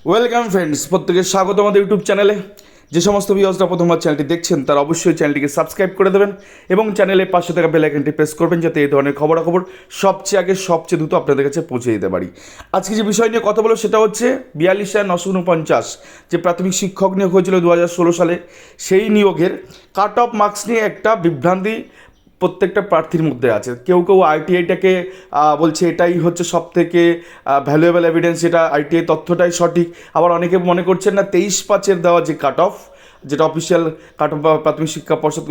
Welcome friends, প্রত্যেকে স্বাগত আমাদের ইউটিউব চ্যানেলে। যে সমস্ত ভিউয়ার্সরা প্রথমবার চ্যানেলটি দেখছেন তারা অবশ্যই চ্যানেলটিকে সাবস্ক্রাইব করে দেবেন এবং চ্যানেলের পাশে থাকা বেল আইকনটি প্রেস করবেন যাতে এই ধরনের খবরাখবর সবচেয়ে আগে সবচেয়ে দ্রুত আপনাদের কাছে পৌঁছে দিতে পারি। আজকে যে বিষয় নিয়ে কথা বলবো সেটা হচ্ছে 42,949 যে প্রাথমিক শিক্ষক নিয়োগ হয়েছিল 2016 সালে, সেই নিয়োগের কাট অফ মার্কস নিয়ে একটা বিভ্রান্তি প্রত্যেকটা প্রার্থীর মধ্যে আছে। কেউ কেউ আইটিআইটাকে বলছে এটাই হচ্ছে সব থেকে ভ্যালুয়েবল এভিডেন্স, এটা আইটিআই তথ্যটাই সঠিক। আবার অনেকে মনে করছেন না 23/5 দেওয়া যে কাট অফ, যেটা অফিসিয়াল কাট অফ বা প্রাথমিক শিক্ষা পর্ষদ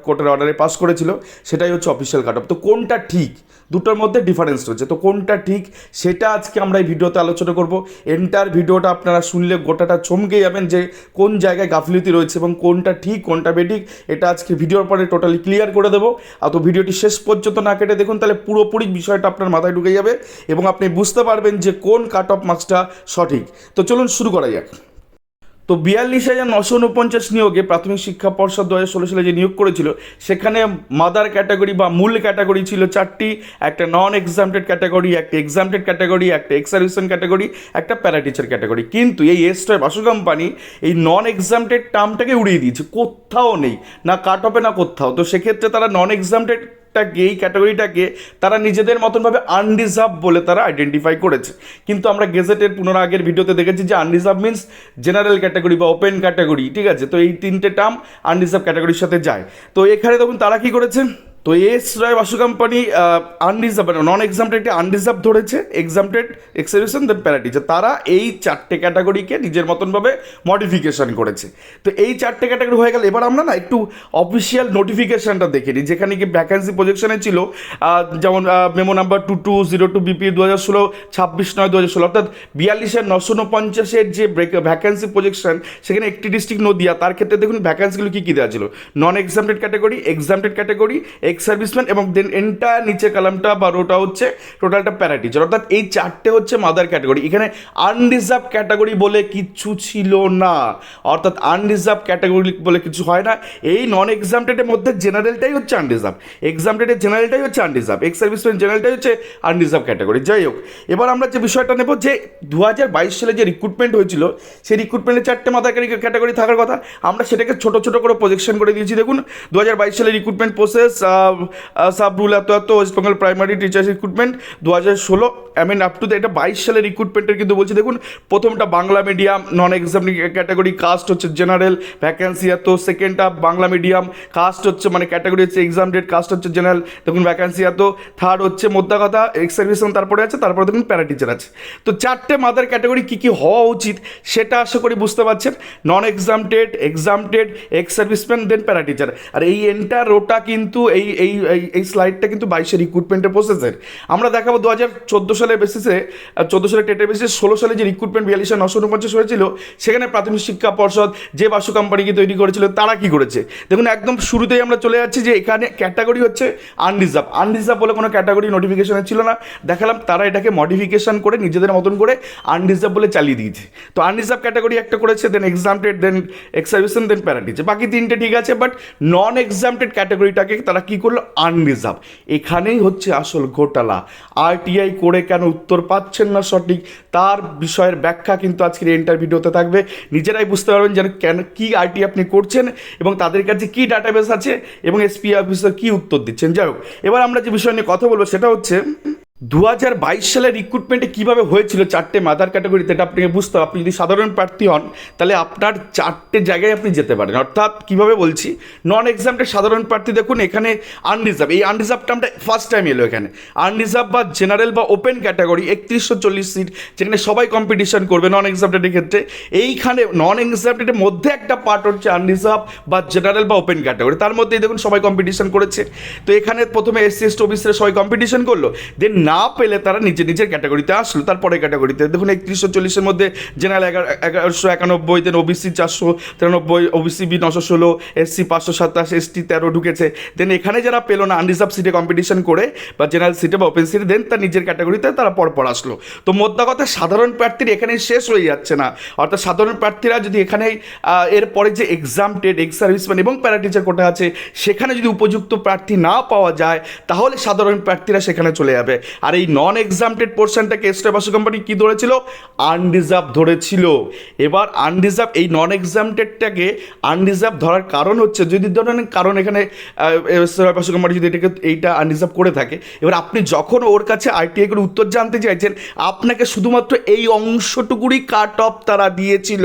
কোর্টের অর্ডারে পাস করেছিল, সেটাই হচ্ছে অফিসিয়াল কাট অফ। তো কোনটা ঠিক, দুটোর মধ্যে ডিফারেন্স রয়েছে। তো কোনটা ঠিক সেটা আজকে আমরা এই ভিডিওতে আলোচনা করব। এন্টার ভিডিওটা আপনারা শুনলে গোটাটা চমকে যাবেন যে কোন জায়গায় গাফিলতি রয়েছে এবং কোনটা ঠিক কোনটা বেঠিক, এটা আজকে ভিডিওর পরে টোটালি ক্লিয়ার করে দেবো। আর তো ভিডিওটি শেষ পর্যন্ত না কেটে দেখুন, তাহলে পুরোপুরি বিষয়টা আপনার মাথায় ঢুকে যাবে এবং আপনি বুঝতে পারবেন যে কোন কাট অফ মার্কসটা সঠিক। তো চলুন শুরু করা যাক। তো 42,949 নিয়োগে প্রাথমিক শিক্ষা পর্ষদ 2016 সালে যে নিয়োগ করেছিল, সেখানে মাদার ক্যাটাগরি বা মূল ক্যাটাগরি ছিল চারটি। একটা নন এক্সামটেড ক্যাটাগরি, একটা এক্সামটেড ক্যাটাগরি, একটা এক্স সার্ভিসম্যান ক্যাটাগরি, একটা প্যারা টিচার ক্যাটাগরি। কিন্তু এই এস্টয় বাসু কোম্পানি এই নন এক্সামটেড টার্মটাকে উড়িয়ে দিয়েছে, কোথাও নেই, না কাট অফে না কোথাও। তো সেক্ষেত্রে তারা নন এক্সামটেড এই ক্যাটাগরিটাকে তারা নিজেদের মতনভাবে আনডিজার্ভ বলে তারা আইডেন্টিফাই করেছে। কিন্তু আমরা গেজেটের আগের ভিডিওতে দেখেছি যে আনডিজার্ভ মিন্স জেনারেল ক্যাটাগরি বা ওপেন ক্যাটাগরি, ঠিক আছে। তো এই তিনটে টার্ম আনডিজার্ভ ক্যাটাগরির সাথে যায়। তো এখানে দেখুন তারা কি করেছে, তো এস রায় বাসু কোম্পানি আনডিজার্ভ নন এক্সামটেডকে আনডিজার্ভ ধরেছে, এক্সামটেড এক্সামিনেশন দেন প্যারা টিচার, তারা এই চারটে ক্যাটাগরিকে নিজের মতনভাবে মডিফিকেশন করেছে। তো এই চারটে ক্যাটাগরি হয়ে গেল। এবার আমরা না একটু অফিসিয়াল নোটিফিকেশনটা দেখে নিই, যেখানে কি ভ্যাকেন্সি প্রজেকশনে ছিল যেমন মেমো নাম্বার 2202 বিপি 2016 26/9/2016, অর্থাৎ 42,949 যে ভ্যাকেন্সি প্রজেকশন, সেখানে একটি ডিস্ট্রিক্ট নদিয়া। তার ক্ষেত্রে দেখুন ভ্যাকেন্সিগুলো কী কী দেওয়া ছিল, non exempted category, exempted category, ex serviceman এবং দেন এন্টায়ার নিচে কালামটা বা রোটা হচ্ছে টোটালটা প্যারা টিচার। অর্থাৎ এই চারটে হচ্ছে মাদার ক্যাটাগরি। এখানে আনডিজার্ভ ক্যাটাগরি বলে কিছু ছিল না, অর্থাৎ আনডিজার্ভ ক্যাটাগরি বলে কিছু হয় না। এই নন এক্সামটেডের মধ্যে জেনারেলটাই হচ্ছে আনডিজার্ভ, এক্সামটেডের জেনারেলটাই হচ্ছে আনডিজার্ভ, এক্স সার্ভিসম্যান জেনারেলটাই হচ্ছে আনডিজার্ভ ক্যাটাগরি। যাই হোক, এবার আমরা যে বিষয়টা নেব যে 2022 সালে যে রিক্রুটমেন্ট হয়েছিল, সেই রিক্রুটমেন্টে চারটে মাদার ক্যাটাগরি থাকার কথা, আমরা সেটাকে ছোট ছোট করে প্রজেকশন করে দিয়েছি। দেখুন 2022 সালে রিক্রুটমেন্ট প্রসেস সাব রুল এত West Bengal primary teachers recruitment 2016 up to এটা 22 সালের রিক্রুটমেন্টের কিন্তু বলছি। দেখুন প্রথমটা বাংলা মিডিয়াম নন এক্সাম ক্যাটাগরি, কাস্ট হচ্ছে জেনারেল, ভ্যাকেন্সি এত। সেকেন্ডটা বাংলা মিডিয়াম, কাস্ট হচ্ছে ক্যাটাগরি হচ্ছে এক্সামটেড, কাস্ট হচ্ছে জেনারেল, দেখুন ভ্যাকেন্সি এত। থার্ড হচ্ছে মোদ্দা কথা এক্স সার্ভিসম্যান, তারপরে আছে, তারপরে দেখুন প্যারা টিচার আছে। তো চারটে মাদার ক্যাটাগরি কী কী হওয়া উচিত সেটা আশা করি বুঝতে পারছেন। নন এক্সামটেড, এক্সামটেড, এক্স সার্ভিসম্যান, দেন প্যারা টিচার। আর এই এন্টার রোটা কিন্তু এই এই এই স্লাইডটা কিন্তু 22 রিক্রুটমেন্টের প্রসেসের। আমরা দেখাবো 2014 সালের বেসিসে, 14 সালের টেটের বেসিসে 16 সালে যে রিক্রুটমেন্ট 42,949 হয়েছিল, সেখানে প্রাথমিক শিক্ষা পর্ষদ যে বাসু কোম্পানিকে তৈরি করেছিল তারা কি করেছে। দেখুন একদম শুরুতেই আমরা চলে যাচ্ছি যে এখানে ক্যাটাগরি হচ্ছে আনরিজার্ভ। আনরিজার্ভ বলে কোনো ক্যাটাগরি নোটিফিকেশনে ছিল না, দেখালাম তারা এটাকে মডিফিকেশন করে নিজেদের মতন করে আনরিজার্ভ বলে চালিয়ে দিয়েছে। তো আনরিজার্ভ ক্যাটাগরি একটা করেছে, দেন এক্সামটেড, দেন এক্স সার্ভিসম্যান, দেন প্যারা টিচার, বাকি তিনটে ঠিক আছে। বাট নন এক্সামটেড ক্যাটাগরিটাকে তারা কি করলো, আনরিজার্ভ। এখানেই হচ্ছে আসল ঘোটালা। আরটিআই করে কেন উত্তর পাচ্ছেন না সঠিক, তার বিষয়ের ব্যাখ্যা কিন্তু আজকের এন্টার ভিডিওতে থাকবে। নিজেরাই বুঝতে পারবেন যেন কেন কী আরটি আপনি করছেন এবং তাদের কাছে কী ডাটাবেস আছে এবং এসপি অফিসার কী উত্তর দিচ্ছেন। যাই হোক, এবার আমরা যে বিষয় নিয়ে কথা বলবো সেটা হচ্ছে 2022 সালের রিক্রুটমেন্টে কীভাবে হয়েছিল চারটে মাদার ক্যাটাগরিতে, এটা আপনাকে বুঝতে হবে। আপনি যদি সাধারণ প্রার্থী হন তাহলে আপনার চারটে জায়গায় আপনি যেতে পারেন। অর্থাৎ কীভাবে বলছি, নন এক্সামটেড সাধারণ প্রার্থী দেখুন এখানে আনরিজার্ভ, এই আনরিজার্ভ টার্মটা ফার্স্ট টাইম এলো এখানে। আনরিজার্ভ বা জেনারেল বা ওপেন ক্যাটাগরি 3140 সিট, যেখানে সবাই কম্পিটিশন করবে নন এক্সামটেডের ক্ষেত্রে। এইখানে নন এক্সামটেডের মধ্যে একটা পার্ট হচ্ছে আনরিজার্ভ বা জেনারেল বা ওপেন ক্যাটাগরি, তার মধ্যেই দেখুন সবাই কম্পিটিশন করেছে। তো এখানে প্রথমে এসসি এসটি ওবিসিরা সবাই কম্পিটিশন করলো, দেন না পেলে তারা নিজের ক্যাটাগরিতে আসলো। তারপরে ক্যাটাগরিতে দেখুন 3140-এর মধ্যে general 1191, then OBC 493, OBC B 916, SC 527, ST 13 ঢুকেছে। দেন এখানে যারা পেলো না আনরিজার্ভ সিটে কম্পিটিশন করে বা জেনারেল সিটে বা ওপেন সিটে, দেন তার নিজের ক্যাটাগরিতে তারা পরপর আসলো। তো মোদ্দা কথা সাধারণ প্রার্থীর এখানেই শেষ হয়ে যাচ্ছে না। অর্থাৎ সাধারণ প্রার্থীরা যদি এখানেই এরপরে যে এক্সামটেড, এক্স সার্ভিসম্যান এবং প্যারা টিচার কোটা আছে, সেখানে যদি উপযুক্ত প্রার্থী না পাওয়া যায় তাহলে সাধারণ প্রার্থীরা সেখানে চলে যাবে। আর এই নন এক্সামটেড পোর্শনটাকে এক্সট্রা বাসু কোম্পানি কী ধরেছিল? আনরিজার্ভ ধরেছিল। এবার আনরিজার্ভ এই নন এক্সামটেডটাকে আনরিজার্ভ ধরার কারণ হচ্ছে, যদি ধরেন কারণ এখানে বাসু কোম্পানি যদি এটাকে এইটা আনরিজার্ভ করে থাকে, এবার আপনি যখন ওর কাছে আরটিআই করে উত্তর জানতে চাইছেন, আপনাকে শুধুমাত্র এই অংশটুকুরই কাট অফ তারা দিয়েছিল।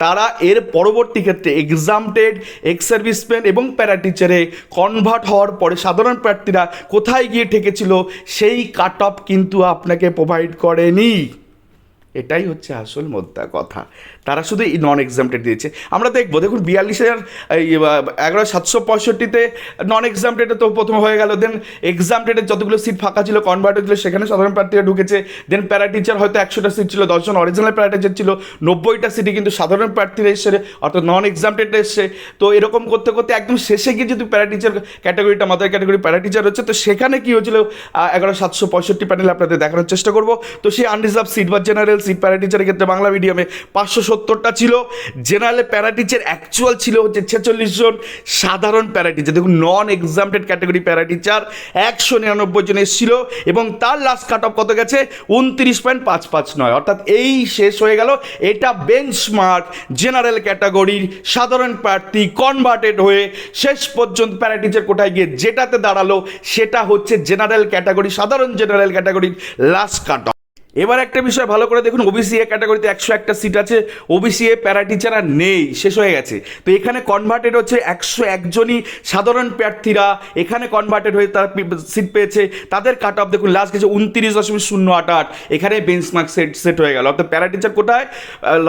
তারা এর পরবর্তী ক্ষেত্রে এক্সামটেড, এক্স সার্ভিসম্যান এবং প্যারা টিচারে কনভার্ট হওয়ার পরে সাধারণ প্রার্থীরা কোথায় গিয়ে ঠেকেছিল সেই কাট অফ কিন্তু আপনাকে প্রোভাইড করেনি। এটাই হচ্ছে আসল মোদ্দা কথা। তারা শুধু এই নন এক্সামটেড দিয়েছে। আমরা দেখবো, দেখুন 42,11,765-তে নন এক্সামটেডে তো প্রথম হয়ে গেল। দেন এক্সামটেডের যতগুলো সিট ফাঁকা ছিল, কনভার্ট হয়েছিল, সেখানে সাধারণ প্রার্থীরা ঢুকেছে। দেন প্যারা টিচার হয়তো 100টা সিট ছিল, 10 জন অরিজিনাল প্যারা টিচার ছিল, 90টা সিটে কিন্তু সাধারণ প্রার্থীরা এসে, অর্থাৎ নন এক্সামটেডে এসছে। তো এরকম করতে করতে একদম শেষে গিয়ে যদি প্যারা টিচার ক্যাটাগরিটা, মাদার ক্যাটাগরি প্যারা টিচার হচ্ছে, তো সেখানে কী হয়েছিল 11,765 প্যানেলে আপনাদের দেখানোর চেষ্টা করবো। তো সেই আনরিজার্ভ সিট বা জেনারেল সিট প্যারা টিচারের ক্ষেত্রে বাংলা মিডিয়ামে 570টা ছিল, জেনারেলে প্যারা টিচার অ্যাকচুয়াল ছিল হচ্ছে 46 জন, সাধারণ প্যারা টিচার দেখুন নন এক্সামটেড ক্যাটাগরি প্যারা টিচার 199 জন এসেছিল, এবং তার লাস্ট কাট অফ কত গেছে? 29.559। অর্থাৎ এই শেষ হয়ে গেল। এটা বেঞ্চমার্ক জেনারেল ক্যাটাগরির সাধারণ প্রার্থী কনভার্টেড হয়ে শেষ পর্যন্ত প্যারা টিচার কোটায় গিয়ে যেটাতে দাঁড়ালো, সেটা হচ্ছে জেনারেল ক্যাটাগরি, সাধারণ জেনারেল ক্যাটাগরির লাস্ট কাট অফ। এবার একটা বিষয় ভালো করে দেখুন, ওবিসি এ ক্যাটাগরিতে 101টা সিট আছে, ওবিসি এ প্যারা টিচার আর নেই, শেষ হয়ে গেছে। তো এখানে কনভার্টেড হচ্ছে 101 জনই সাধারণ প্রার্থীরা এখানে কনভার্টেড হয়ে তারা সিট পেয়েছে। তাদের কাট অফ দেখুন লাস্ট গেছে 29.088। এখানে বেঞ্চমার্ক সেট হয়ে গেল। অর্থাৎ প্যারা টিচার কোটায়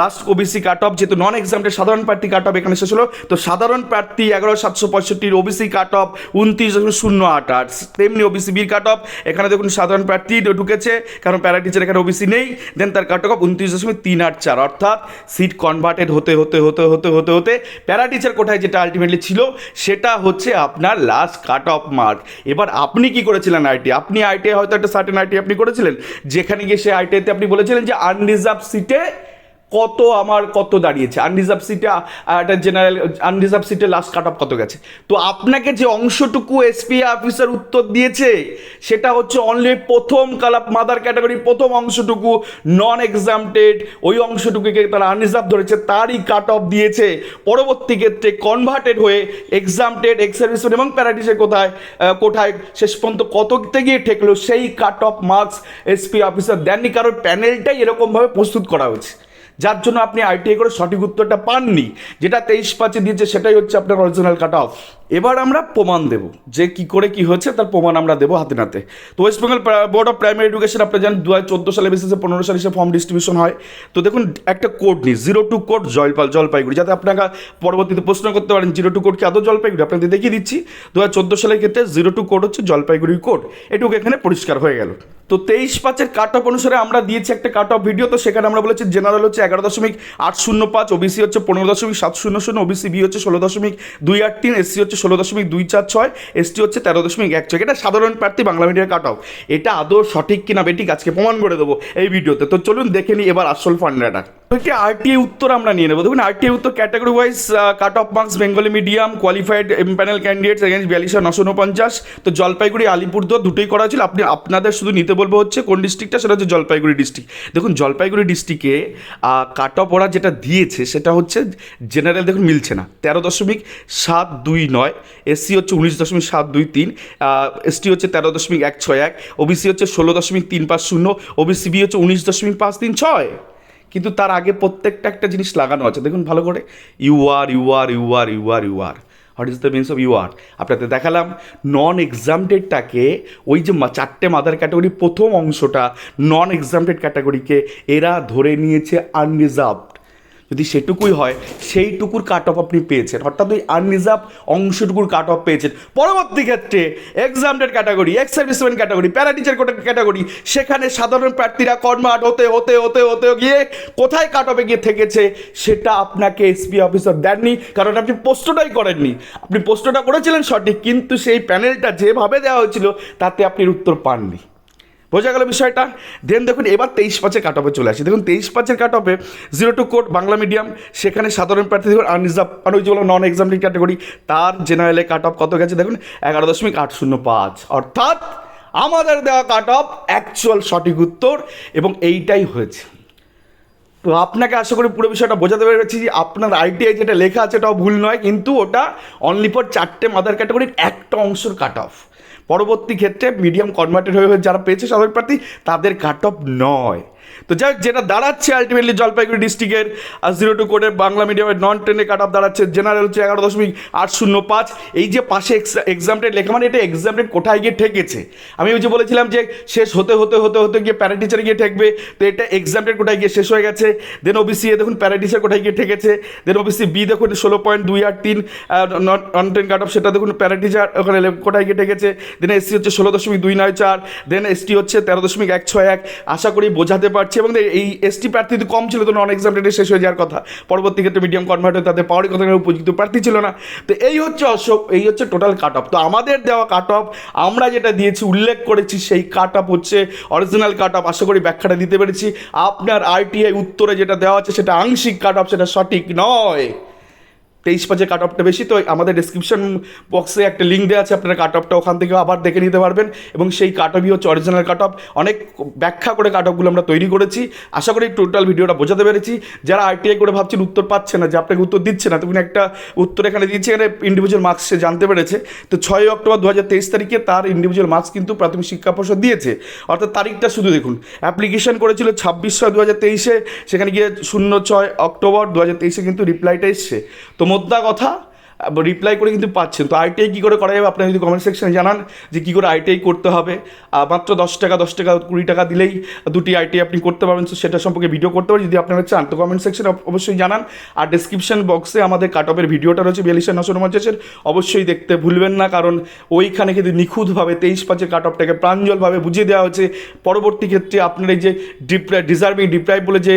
লাস্ট ওবিসি কাট অফ, যেহেতু নন এক্সামটেড সাধারণ প্রার্থী কাট অফ এখানে শেষ হলো, তো সাধারণ প্রার্থী 11,765, ওবিসি কাট অফ 29.088। তেমনি ওবিসি বির কাট অফ এখানে দেখুন সাধারণ প্রার্থী ঢুকেছে, কারণ প্যারা টিচার এখানে ওবিসি নেই। দেন তার কাট অফ 29.384। অর্থাৎ সিট কনভার্টেড হতে হতে হতে হতে হতে হতে প্যারা টিচার কোটায় যেটা আলটিমেটলি ছিল, সেটা হচ্ছে আপনার লাস্ট কাট অফ মার্ক। এবার আপনি কি করেছিলেন? আপনি আইটিআই হয়তো একটা সার্টেন আইটিআই আপনি করেছিলেন, যেখানে গিয়ে সে আইটিআইতে আপনি বলেছিলেন যে আনরিজার্ভ সিটে কত দাঁড়িয়েছে, আনরিজার্ভ সিটে একটা জেনারেল আনরিজার্ভ সিটে লাস্ট কাট অফ কত গেছে। তো আপনাকে যে অংশটুকু এসপি অফিসার উত্তর দিয়েছে, সেটা হচ্ছে অনলি প্রথম কালাপ মাদার ক্যাটাগরির প্রথম অংশটুকু নন এক্সামটেড, ওই অংশটুকুকে তারা আনরিজার্ভ ধরেছে, তারই কাট অফ দিয়েছে। পরবর্তী ক্ষেত্রে কনভার্টেড হয়ে এক্সামটেড, এক্স সার্ভিসম্যান এবং প্যারাটিসের কোঠায় শেষ পর্যন্ত কততে গিয়ে ঠেকলো, সেই cut off marks SP officer দেননি, কারণ প্যানেলটাই এরকমভাবে প্রস্তুত করা হয়েছে, যার জন্য আপনি আইটিআই করে সঠিক উত্তরটা পাননি। যেটা 23/5 দিয়েছে সেটাই হচ্ছে আপনার অরিজিনাল কাট অফ। এবার আমরা প্রমাণ দেব যে কি করে কি হচ্ছে, তার প্রমাণ আমরা দেবো হাতে নাতে। তো West Bengal board of primary education আপনারা জানেন 2014 সালে বেসিসে 15 সালে সে ফর্ম ডিস্ট্রিবিউশন হয়। তো দেখুন একটা কোড নিই, 02 কোড জলপাইগুড়ি, যাতে আপনারা পরবর্তীতে প্রশ্ন করতে পারেন 02 কোড কি আদৌ জলপাইগুড়ি, আপনাদের দেখিয়ে দিচ্ছি। 2014 সালের ক্ষেত্রে 02 কোড হচ্ছে জলপাইগুড়ির কোড। এটুকু এখানে পরিষ্কার হয়ে গেল। তো 23/5 কাট অফ অনুসারে আমরা দিয়েছি একটা কাট অফ ভিডিও। তো সেখানে আমরা বলেছি জেনারেল হচ্ছে 11.805, ওবিসি হচ্ছে 15.700, ওবিসি বি হচ্ছে 16.283, এসসি হচ্ছে 16.246, এসটি হচ্ছে 13.16। এটা সাধারণ প্রার্থী বাংলা মিডিয়ার কাট অফ। এটা আদৌ সঠিক কিনা বেঠিক আজকে প্রমাণ করে দেবো এই ভিডিওতে। তো চলুন দেখে নিই এবার আসল ফান্ডাটা। আরটিআই উত্তর আমরা নিয়ে নেবো। দেখুন আরটিআই উত্তর category wise cut off marks Bengali medium qualified panel candidates against 42,949। তো জলপাইগুড়ি আলিপুরদুয়ার দুটোই করা হয়েছিল। আপনাদের শুধু নিতে বলবো হচ্ছে কোন ডিস্ট্রিক্টটা, সেটা হচ্ছে জলপাইগুড়ি ডিস্ট্রিক্ট। দেখুন জলপাইগুড়ি ডিস্ট্রিক্টে কাট অফ ওরা যেটা দিয়েছে সেটা হচ্ছে জেনারেল দেখুন মিলছে না, 13.729, এসসি হচ্ছে 19.723, এসটি হচ্ছে 13.161, ওবিসি হচ্ছে 16.350, ওবিসি বি হচ্ছে 19.536। কিন্তু তার আগে প্রত্যেকটা একটা জিনিস লাগানো আছে, দেখুন ভালো করে, you are what is the means of you are. আপনাদের দেখালাম নন এক্সামটেডটাকে, ওই যে 4টে মাদার ক্যাটাগরি প্রথম অংশটা নন এক্সামটেড ক্যাটাগরিকে এরা ধরে নিয়েছে আনরিজার্ভড। যদি সেটুকুই হয় সেইটুকুর কাট অফ আপনি পেয়েছেন, অর্থাৎ ওই আনরিজার্ভ অংশটুকুর কাট অফ পেয়েছেন। পরবর্তী ক্ষেত্রে exempted category, ex serviceman category, para teacher category, সেখানে সাধারণ প্রার্থীরা কনভার্ট হতে হতে হতে হতে গিয়ে কোথায় কাট অফে গিয়ে থেকেছে সেটা আপনাকে এসপি অফিসার দেননি, কারণ আপনি প্রশ্নটাই করেননি। আপনি প্রশ্নটা করেছিলেন সঠিক, কিন্তু সেই প্যানেলটা যেভাবে দেওয়া হয়েছিল তাতে আপনি উত্তর পাননি। বোঝা গেল বিষয়টা। দেন দেখুন এবার 23/5 কাট অফে চলে আসি। দেখুন 23/5 কাট অফে 02 কোড বাংলা মিডিয়াম, সেখানে সাধারণ প্রার্থী দেখুন আনরিজার্ভ আর ওই যেগুলো নন এক্সামটেড ক্যাটাগরি, তার জেনারেলে কাট অফ কত গেছে দেখুন 11.805। অর্থাৎ আমাদের দেওয়া কাট অফ অ্যাকচুয়াল সঠিক উত্তর, এবং এইটাই হয়েছে। তো আপনাকে আশা করি পুরো বিষয়টা বোঝাতে পেরেছি যে আপনার আইটিআই যেটা লেখা আছে এটাও ভুল নয়, কিন্তু ওটা অনলি ফর 4টে মাদার ক্যাটাগরির একটা অংশের কাট অফ। পরবর্তী ক্ষেত্রে মিডিয়াম কনভার্টেড হয়ে যারা পেয়েছে সাধারণ প্রার্থী তাদের কাট অফ নয়। তো যাই হোক, যেটা দাঁড়াচ্ছে আলটিমেটলি জলপাইগুড়ি ডিস্ট্রিক্টের 02 কোডের বাংলা মিডিয়ামের নন টেনে কাট অফ দাঁড়াচ্ছে, জেনারেল হচ্ছে 11.805। এই যে পাশে এক্সামটেড লেখা, মানে এটা এক্সামটেড কোথায় গিয়ে ঠেকেছে। আমি ওই যে বলেছিলাম যে শেষ হতে হতে হতে হতে গিয়ে প্যারা টিচারে গিয়ে ঠেকবে, তো এটা এক্সামটেড কোথায় গিয়ে শেষ হয়ে গেছে। দেন ওবিসি এ দেখুন প্যারা টিচার কোথায় গিয়ে ঠেকেছে। দেন ওবিসি বি দেখুন 16.283 নন টেন কাট অফ, সেটা দেখুন প্যারা টিচার ওখানে কোথায় গিয়ে ঠেকেছে। দেন এসসি হচ্ছে 16.294, দেন এসটি হচ্ছে 13.161। আশা করি বোঝাতে পারছি। এবং এই এসটি প্রার্থী তো কম ছিল, তো নন এক্সামটেডে শেষ হয়ে যাওয়ার কথা। পরবর্তী ক্ষেত্রে মিডিয়াম কনভার্ট হয়ে তাদের পাওয়ারই কথা, উপযুক্ত প্রার্থী ছিল না। তো এই হচ্ছে এই হচ্ছে টোটাল কাট অফ। তো আমাদের দেওয়া কাট অফ, আমরা যেটা দিয়েছি উল্লেখ করেছি, সেই কাট অফ হচ্ছে অরিজিনাল কাট অফ। আশা করি ব্যাখ্যাটা দিতে পেরেছি। আপনার আইটিআই উত্তরে যেটা দেওয়া আছে সেটা আংশিক কাট অফ, সেটা সঠিক নয়। 23 কাট অফটা বেশি। তো আমাদের ডিসক্রিপশন বক্সে একটা লিঙ্ক দেওয়া আছে, আপনারা কাট অফটা ওখান থেকে আবার দেখে নিতে পারবেন। এবং সেই কাট অফই হচ্ছে অরিজিনাল কাট অফ। অনেক ব্যাখ্যা করে কাট অফগুলো আমরা তৈরি করেছি। আশা করি টোটাল ভিডিওটা বোঝাতে পেরেছি। যারা আইটিআই করে ভাবছেন উত্তর পাচ্ছে না, যে আপনাকে উত্তর দিচ্ছে না, তখন একটা উত্তর এখানে দিচ্ছে, এখানে ইন্ডিভিজুয়াল মার্কস সে জানতে পেরেছে। তো 6 অক্টোবর 2023 তারিখে তার ইন্ডিভিজুয়াল মার্কস কিন্তু প্রাথমিক শিক্ষা পর্ষদ দিয়েছে। অর্থাৎ তারিখটা শুধু দেখুন, অ্যাপ্লিকেশন করেছিল 26/6/2023, সেখানে গিয়ে 06 অক্টোবর 2023 কিন্তু রিপ্লাইটা এসছে। তো মোদ্দা কথা, রিপ্লাই করে কিন্তু পাচ্ছেন। তো আইটিআই কী করে করা যাবে, আপনারা যদি কমেন্ট সেকশনে জানান যে কী করে আইটিআই করতে হবে। মাত্র 10 টাকা 20 টাকা দিলেই দুটি আইটিআই আপনি করতে পারবেন। তো সেটা সম্পর্কে ভিডিও করতে পারেন যদি আপনারা চান। তো কমেন্ট সেকশনে অবশ্যই জানান। আর ডিসক্রিপশন বক্সে আমাদের কাট অফের ভিডিওটা রয়েছে 42,949, অবশ্যই দেখতে ভুলবেন না। কারণ ওইখানে কিন্তু নিখুঁতভাবে 23/5 কাট অফটাকে প্রাঞ্জলভাবে বুঝিয়ে দেওয়া হয়েছে। পরবর্তী ক্ষেত্রে আপনার এই যে ডিপ্রাইভ বলে যে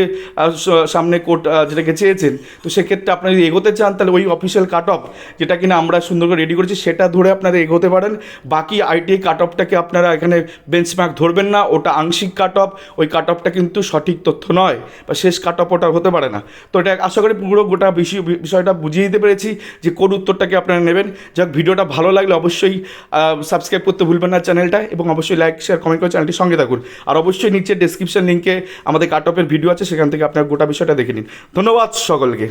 সামনে কোর্ট যেটাকে চেয়েছেন, তো সেক্ষেত্রে আপনারা যদি এগোতে চান তাহলে ওই অফিসিয়াল কাট অফ যেটা কিনা আমরা সুন্দর করে রেডি করেছি সেটা ধরে আপনারা এগোতে পারেন। বাকি আইটিআই কাট অফটাকে আপনারা এখানে বেঞ্চমার্ক ধরবেন না, ওটা আংশিক কাট অফ। ওই কাট অফটা কিন্তু সঠিক তথ্য নয়, বা শেষ কাট অফ ওটা হতে পারে না। তো এটা আশা করি পুরো গোটা বিষয়টা বুঝিয়ে দিতে পেরেছি যে কোন উত্তরটাকে আপনারা নেবেন। যাক, ভিডিওটা ভালো লাগলে অবশ্যই সাবস্ক্রাইব করতে ভুলবেন না চ্যানেলটা, এবং অবশ্যই লাইক শেয়ার কমেন্ট করে চ্যানেলটির সঙ্গে থাকুন। আর অবশ্যই নিচে ডেসক্রিপশন লিঙ্কে আমাদের কাট অফের ভিডিও আছে, সেখান থেকে আপনার গোটা বিষয়টা দেখে নিন। ধন্যবাদ সকলকে।